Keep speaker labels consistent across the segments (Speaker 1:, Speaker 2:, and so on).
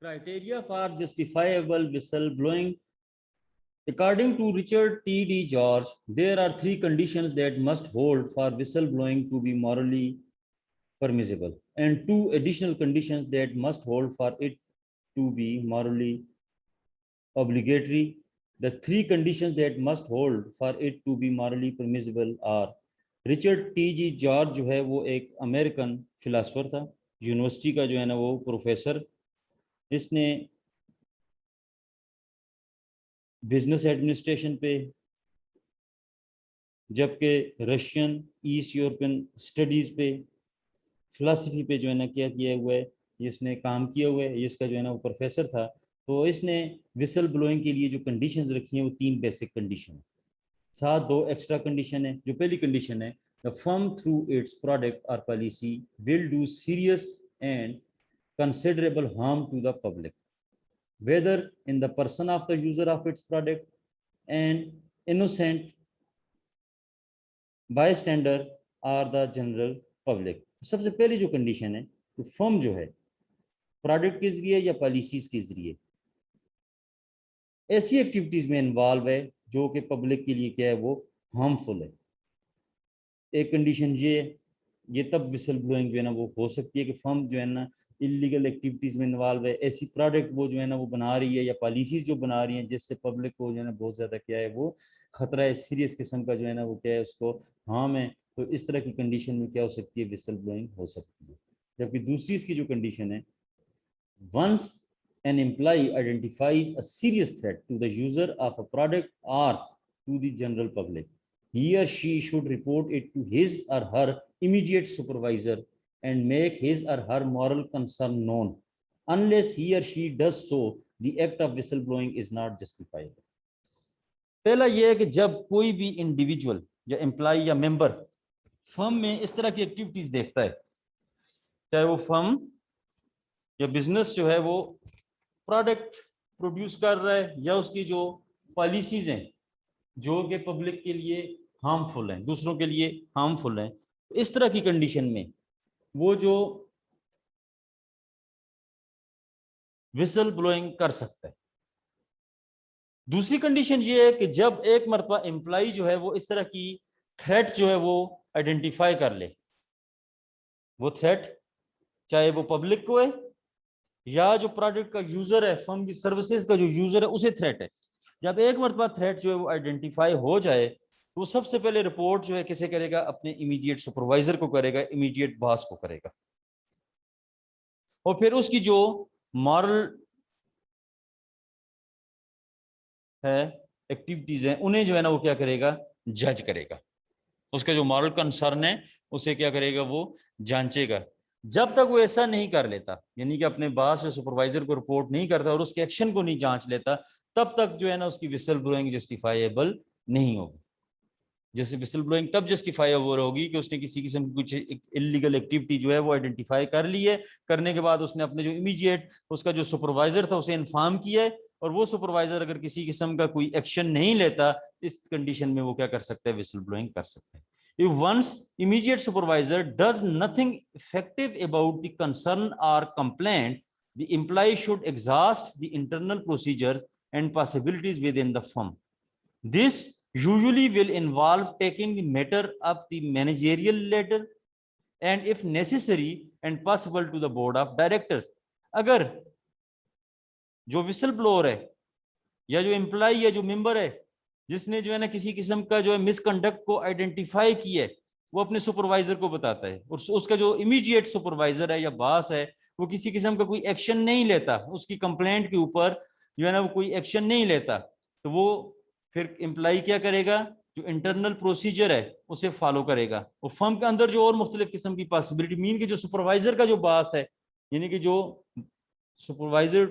Speaker 1: Criteria for justifiable whistleblowing. According to Richard T.D. George, there are three conditions that must hold for whistleblowing to be morally permissible, and two additional conditions that must hold for it to be morally obligatory. The three conditions that must hold for it to be morally permissible are Richard T G George जो है वो एक American philosopher था, university का जो है ना वो प्रोफेसर। इसने बिजनेस एडमिनिस्ट्रेशन पे, जबकि रशियन ईस्ट यूरोपियन स्टडीज पे, फिलासफी पे जो है ना क्या किया हुआ है, इसने काम किया हुआ है। इसका जो है ना वो प्रोफेसर था। तो इसने विसल ब्लोइंग के लिए जो कंडीशंस रखी हैं वो तीन बेसिक कंडीशन है, साथ दो एक्स्ट्रा कंडीशन है। जो पहली कंडीशन है, the firm through its product और policy will do serious and considerable harm to the public, whether in the person of the user of its product and innocent bystander or the general public। सबसे पहली जो condition है, तो firm जो है product के जरिए या पॉलिसीज के जरिए ऐसी एक्टिविटीज में इन्वॉल्व है जो कि पब्लिक के लिए क्या है, वो हार्मफुल है। एक कंडीशन ये तब विसल ब्लोइंग जो है ना वो हो सकती है कि फर्म जो है ना इलीगल एक्टिविटीज में इन्वॉल्व है, ऐसी प्रोडक्ट वो जो है ना वो बना रही है या पॉलिसीज जो बना रही हैं जिससे पब्लिक को जो है ना बहुत ज्यादा क्या है वो खतरा है, सीरियस किस्म का जो है ना वो क्या है उसको हार्म है। तो इस तरह की कंडीशन में क्या हो सकती है, विसल ब्लोइंग हो सकती है। जबकि दूसरी इसकी जो कंडीशन है, once an employee identifies a serious threat to the user of a product or to the general public, he or she should report it to his or her immediate supervisor and make his or her moral concern known. Unless he or she does so, the act of whistleblowing is not justifiable. पहला यह है कि जब कोई भी individual या employ या member firm में इस तरह की एक्टिविटीज देखता है, चाहे वो फर्म या बिजनेस जो है वो प्रोडक्ट प्रोड्यूस कर रहा है या उसकी जो पॉलिसीज हैं जो कि पब्लिक के लिए हार्मफुल हैं, दूसरों के लिए हार्मफुल हैं, इस तरह की कंडीशन में वो जो विसल ब्लोइंग कर सकता है। दूसरी कंडीशन ये है कि जब एक मरतबा एम्प्लॉय जो है वो इस तरह की थ्रेट जो है वो आइडेंटिफाई कर ले, वो थ्रेट चाहे वो पब्लिक को है या जो प्रोडक्ट का यूजर है, फर्म की सर्विसेज का जो यूजर है उसे थ्रेट है। जब एक मरतबा थ्रेट जो है वो आइडेंटिफाई हो जाए तो वो सबसे पहले रिपोर्ट जो है किसे करेगा, अपने इमीडिएट सुपरवाइजर को करेगा, इमीडिएट बॉस को करेगा, और फिर उसकी जो मॉरल है एक्टिविटीज हैं उन्हें जो है ना वो क्या करेगा, जज करेगा। उसका जो मॉरल कंसर्न है उसे क्या करेगा, वो जांचेगा। जब तक वो ऐसा नहीं कर लेता, यानी कि अपने बॉस या सुपरवाइजर को रिपोर्ट नहीं करता और उसके एक्शन को नहीं जांच लेता, तब तक जो है ना उसकी विसल ब्लोइंग जस्टिफाइबल नहीं होगी। जैसे विसल ब्लोइंग तब जस्टिफाइबल होगी कि उसने किसी किस्म की कुछ इलीगल एक्टिविटी जो है वो आइडेंटिफाई कर ली है, करने के बाद उसने अपने जो इमीडिएट उसका जो सुपरवाइजर था उसे इन्फॉर्म किया है, और वो सुपरवाइजर अगर किसी किस्म का कोई एक्शन नहीं लेता, इस कंडीशन में वो क्या कर सकता है, विसल ब्लोइंग कर सकता है। If one's immediate supervisor does nothing effective about the concern or complaint, the employee should exhaust the internal procedures and possibilities within the firm. This usually will involve taking the matter up the managerial ladder and if necessary and possible to the board of directors. अगर जो whistle blower है या जो employ या जो member है जिसने जो है ना किसी किस्म का जो है मिसकंडक्ट को आइडेंटिफाई किया है, वो अपने सुपरवाइजर को बताता है, और उसका जो इमीडिएट सुपरवाइजर है या बॉस है वो किसी किस्म का कोई एक्शन नहीं लेता, उसकी कंप्लेंट के ऊपर जो है ना वो कोई एक्शन नहीं लेता, तो वो फिर एम्प्लॉय क्या करेगा, जो इंटरनल प्रोसीजर है उसे फॉलो करेगा। और फर्म के अंदर जो और मुख्तलिफ किस्म की पॉसिबिलिटी मीन कि जो सुपरवाइजर का जो बॉस है, यानी कि जो सुपरवाइजर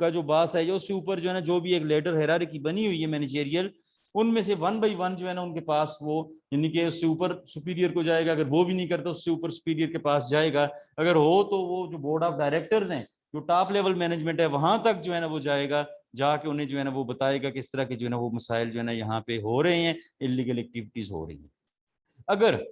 Speaker 1: का जो बॉस है, जो उससे ऊपर जो है ना जो भी एक लेडर हायरार्की बनी हुई है मैनेजरियल, उनमें से 1 बाई 1 जो है ना उनके पास वो, यानी कि उससे ऊपर सुपीरियर को जाएगा, अगर वो भी नहीं करता उससे ऊपर सुपीरियर के पास जाएगा, अगर हो तो वो जो बोर्ड ऑफ डायरेक्टर्स हैं, जो टॉप लेवल मैनेजमेंट है, वहां तक जो है ना वो जाएगा, जाके उन्हें जो है ना वो बताएगा किस तरह के जो है ना वो मसाइल जो है ना यहाँ पे हो रहे हैं, इलीगल एक्टिविटीज हो रही हैं। अगर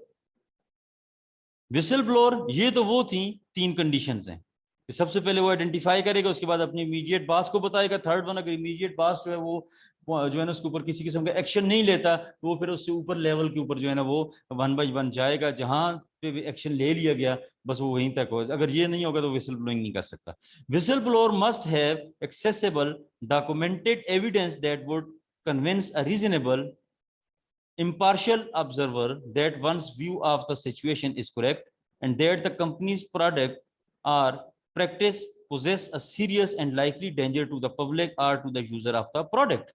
Speaker 1: विसल ब्लोअर, ये तो वो थी 3 कंडीशंस हैं सबसे पहले वो आइडेंटिफाई करेगा, उसके बाद अपनी इमीडिएट बॉस को बताएगा। थर्ड वन, अगर इमीडिएट बॉस जो है वो जो है ना उसके ऊपर किसी किस्म का एक्शन नहीं लेता, तो वो फिर उससे ऊपर लेवल के ऊपर जो है ना वो 1 बाय 1 जाएगा, जहां पे भी एक्शन ले लिया गया बस वो वहीं तक हो। अगर ये नहीं होगा तो विसल ब्लोइंग नहीं कर सकता। Whistle blower must have accessible documented evidence that would convince a reasonable impartial observer that one's view of the situation is correct and that the company's product or practice possess a serious and likely danger to the public or to the user of the product।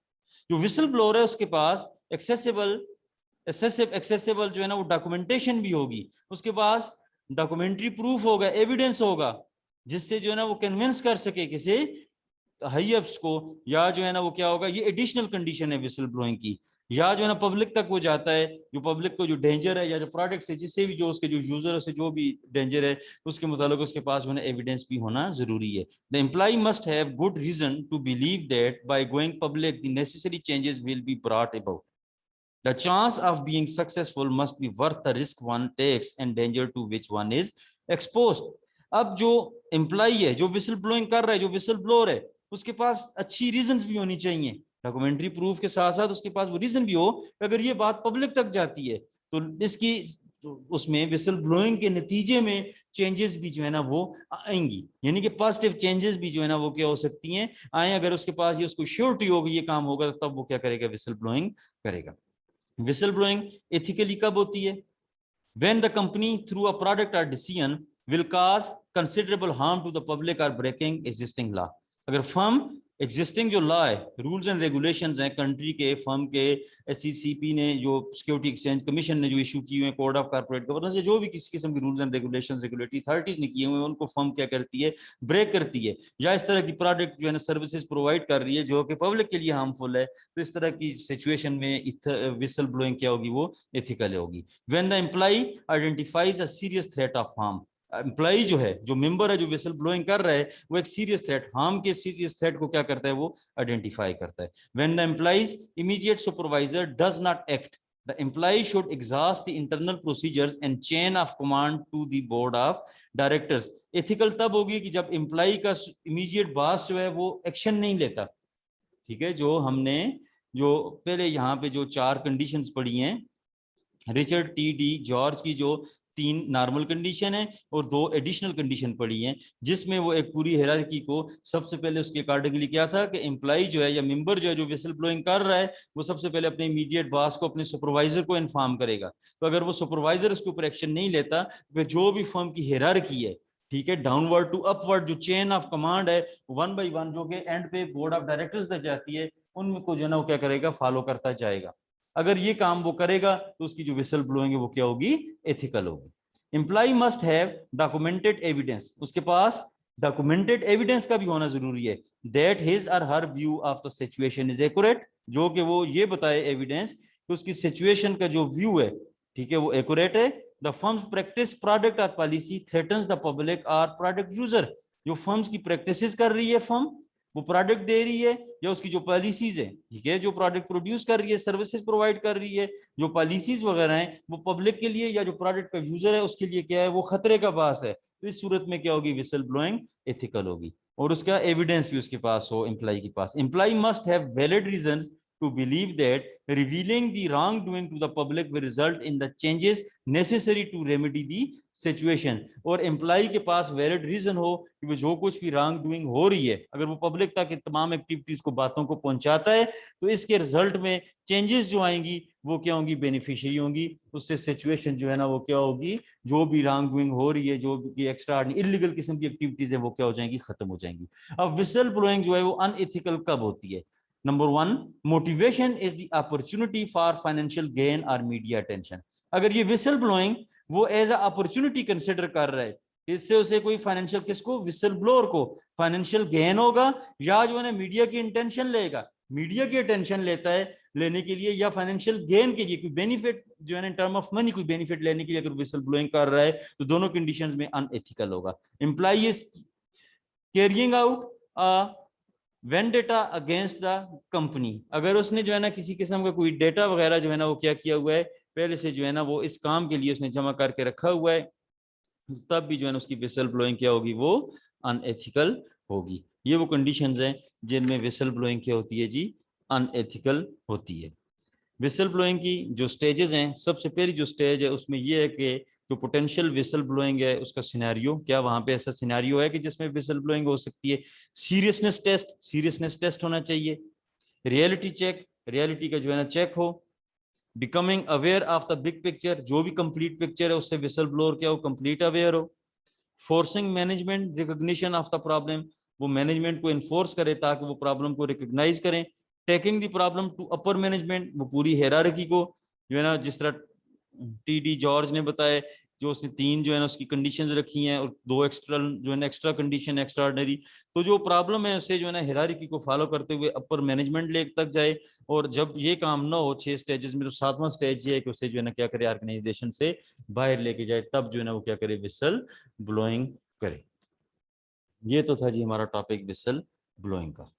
Speaker 1: जो whistle blower है उसके पास accessible जो है ना वो documentation भी होगी, उसके पास डॉक्यूमेंट्री प्रूफ होगा, एविडेंस होगा, जिससे जो है ना वो कन्विंस कर सके किसी हाई अप्स को, या जो है ना वो क्या होगा, ये एडिशनल कंडीशन है विसल ब्लोइंग की, या जो है ना पब्लिक तक वो जाता है, जो पब्लिक को जो डेंजर है या जो प्रोडक्ट से जिससे भी जो उसके जो यूजर से जो भी डेंजर है उसके मुताबिक उसके पास जो है एविडेंस भी होना जरूरी है। The employee must have good reason to believe that by going public the necessary changes will be brought about. The chance of being successful must be worth the risk one takes and danger to which one is exposed। अब जो employ है, जो whistle blowing कर रहा है, जो whistle blower है, उसके पास अच्छी रीजंस भी होनी चाहिए, डॉक्यूमेंट्री प्रूफ के साथ साथ उसके पास वो रीजन भी हो, अगर ये बात पब्लिक तक जाती है तो इसकी उसमें विसल ब्लोइंग के नतीजे में चेंजेस भी जो है ना वो आएंगी, यानी कि पॉजिटिव चेंजेस भी जो है ना वो क्या हो सकती हैं, आए। अगर उसके पास ये उसको श्योरिटी होगी ये काम होगा, तब वो क्या करेगा, विसल ब्लोइंग करेगा। विसल ब्लोइंग एथिकली कब होती है? When the company through a product or decision will cause considerable harm to the public or breaking existing law। अगर फर्म एग्जिस्टिंग जो लॉ है, रूल्स एंड रेगुलेशंस हैं कंट्री के, firm के, SECP ने जो सिक्योरिटी एक्सचेंज कमीशन ने जो इशू किए हुए कोड ऑफ कॉर्पोरेट गवर्नेंस, जो भी किसी किस्म के rules and regulations regulatory authorities ने किए हुए हैं, उनको फर्म क्या करती है, ब्रेक करती है, या इस तरह की प्रोडक्ट जो है ना सर्विसेज प्रोवाइड कर रही है जो कि पब्लिक के लिए हार्मफुल है, तो इस तरह की सिचुएशन में विसल ब्लोइंग क्या होगी, वो एथिकल होगी। When the employee identifies a serious threat of harm, employee जो है, जो मेंबर है, जो विसल ब्लोइंग कर रहा है, वो एक सीरियस थ्रेट, हार्म के सीरियस थ्रेट को क्या करता है, वो आइडेंटिफाई करता है। When the employees immediate supervisor does not act, the employee should exhaust the internal procedures and chain of command to the board of directors। Ethical तब होगी कि जब एम्प्लॉई का इमीडिएट बॉस जो है वो एक्शन नहीं लेता। ठीक है, जो हमने जो पहले यहाँ पे जो 4 कंडीशंस पढ़ी हैं, रिचर्ड टी जॉर्ज की जो 3 नॉर्मल कंडीशन है और 2 एडिशनल कंडीशन पड़ी हैं, जिसमें वो एक पूरी हायरार्की को सबसे पहले उसके अकॉर्डिंगली क्या था कि एम्प्लॉय जो है या मेंबर जो है जो विसल ब्लोइंग कर रहा है, वो सबसे पहले अपने इमीडिएट बॉस को, अपने सुपरवाइजर को इन्फॉर्म करेगा। तो अगर वो सुपरवाइजर उसके ऊपर एक्शन नहीं लेता, तो जो भी फर्म की हायरार्की है, ठीक है, डाउनवर्ड टू अपवर्ड जो चेन ऑफ कमांड है 1 बाय 1 जो कि एंड पे बोर्ड ऑफ डायरेक्टर्स तक जाती है, उनको जो है ना वो क्या करेगा, फॉलो करता जाएगा। अगर ये काम वो करेगा तो उसकी जो विसल ब्लोइंग है वो क्या होगी, एथिकल होगी। Employee must have documented evidence, उसके पास डॉक्यूमेंटेड एविडेंस का भी होना जरूरी है, दैट हिज और her view of the situation is accurate, जो कि वो ये बताए एविडेंस कि उसकी सिचुएशन का जो व्यू है, ठीक है, वो एक्यूरेट है। द फर्म्स प्रैक्टिस प्रोडक्ट और पॉलिसी थ्रेटन्स द पब्लिक और प्रोडक्ट यूजर, जो फर्म्स की प्रैक्टिसेस कर रही है फर्म, वो प्रोडक्ट दे रही है, या उसकी जो पॉलिसीज है, ठीक है, जो प्रोडक्ट प्रोड्यूस कर रही है, सर्विसेज प्रोवाइड कर रही है, जो पॉलिसीज वगैरह हैं, वो पब्लिक के लिए या जो प्रोडक्ट का यूजर है उसके लिए क्या है, वो खतरे का बास है, तो इस सूरत में क्या होगी, विसल ब्लोइंग एथिकल होगी। और उसका एविडेंस भी उसके पास हो, एम्प्लॉय के पास। Employ must have valid reasons to believe that revealing the wrongdoing to the public will result in the changes necessary to remedy the situation। और एम्प्लॉय के पास वैलिड रीजन हो कि वो जो कुछ भी रॉन्ग डूइंग हो रही है, अगर वो पब्लिक तक तमाम एक्टिविटीज को, बातों को पहुंचाता है, तो इसके रिजल्ट में चेंजेस जो आएंगी वो क्या होंगी, बेनिफिशियरी होंगी, उससे सिचुएशन जो है ना वो क्या होगी, जो भी रॉन्ग डूइंग हो रही है, जो भी एक्स्ट्रा इलीगल किस्म की एक्टिविटीज है, वो क्या हो जाएंगी, खत्म हो जाएंगी। अब विसल ब्लोइंग जो है वो अनएथिकल कब होती है? Number 1, motivation is the opportunity for financial gain और मीडिया अटेंशन। अगर ये विसल ब्लोइंग वो एज अ अपॉर्चुनिटी कंसिडर कर रहा है, इससे उसे कोई फाइनेंशियल, किसको, विसल ब्लोअर को फाइनेंशियल गेन होगा, या जो है ना मीडिया की इंटेंशन लेगा, मीडिया की अटेंशन लेता है लेने के लिए, या फाइनेंशियल गेन के लिए कोई बेनिफिट जो है ना इन टर्म ऑफ मनी कोई बेनिफिट लेने के लिए अगर विसल ब्लोइंग कर रहा है, तो दोनों कंडीशंस में अनएथिकल होगा। Employee is carrying out vendetta against the company, अगर उसने जो है ना किसी किस्म का कोई डेटा वगैरह जो है ना वो क्या किया हुआ है, पहले से जो है ना वो इस काम के लिए उसने जमा करके रखा हुआ है, तब भी जो है ना उसकी विसल ब्लोइंग क्या होगी, वो अनएथिकल होगी। ये वो कंडीशंस हैं जिनमें विसल ब्लोइंग क्या होती है जी, अनएथिकल होती है। विसल ब्लोइंग की जो स्टेजेस हैं, सबसे पहली जो स्टेज है उसमें ये है कि जो पोटेंशियल विसल ब्लोइंग है उसका सिनेरियो, क्या वहां पे ऐसा सिनेरियो है कि जिसमें विसल ब्लोइंग हो सकती है। सीरियसनेस टेस्ट होना चाहिए। रियलिटी चेक, रियलिटी का जो है ना चेक हो। Becoming aware of the big picture, जो भी कंप्लीट पिक्चर है उससे विसल ब्लोअर क्या हो, कंप्लीट अवेयर हो। Forcing management recognition of the problem, वो मैनेजमेंट को इन्फोर्स करे ताकि वो प्रॉब्लम को रिकॉग्नाइज करें। Taking the problem to upper management, वो पूरी हायरार्की को जो है ना, जिस तरह टी.डी. जॉर्ज ने बताया, जो उसने 3 जो है ना उसकी कंडीशंस रखी हैं और 2 एक्स्ट्रा जो है ना एक्स्ट्रा कंडीशन एक्स्ट्राऑर्डिनरी, तो जो प्रॉब्लम है उसे जो है ना हायरार्की को फॉलो करते हुए अपर मैनेजमेंट लेवल तक जाए। और जब ये काम ना हो 6 स्टेजेस में, तो 7वां स्टेज ये है कि उसे जो है ना क्या करे, ऑर्गेनाइजेशन से बाहर लेके जाए, तब जो है ना वो क्या करे, विसल ब्लोइंग करे। ये तो था जी हमारा टॉपिक विसल ब्लोइंग का।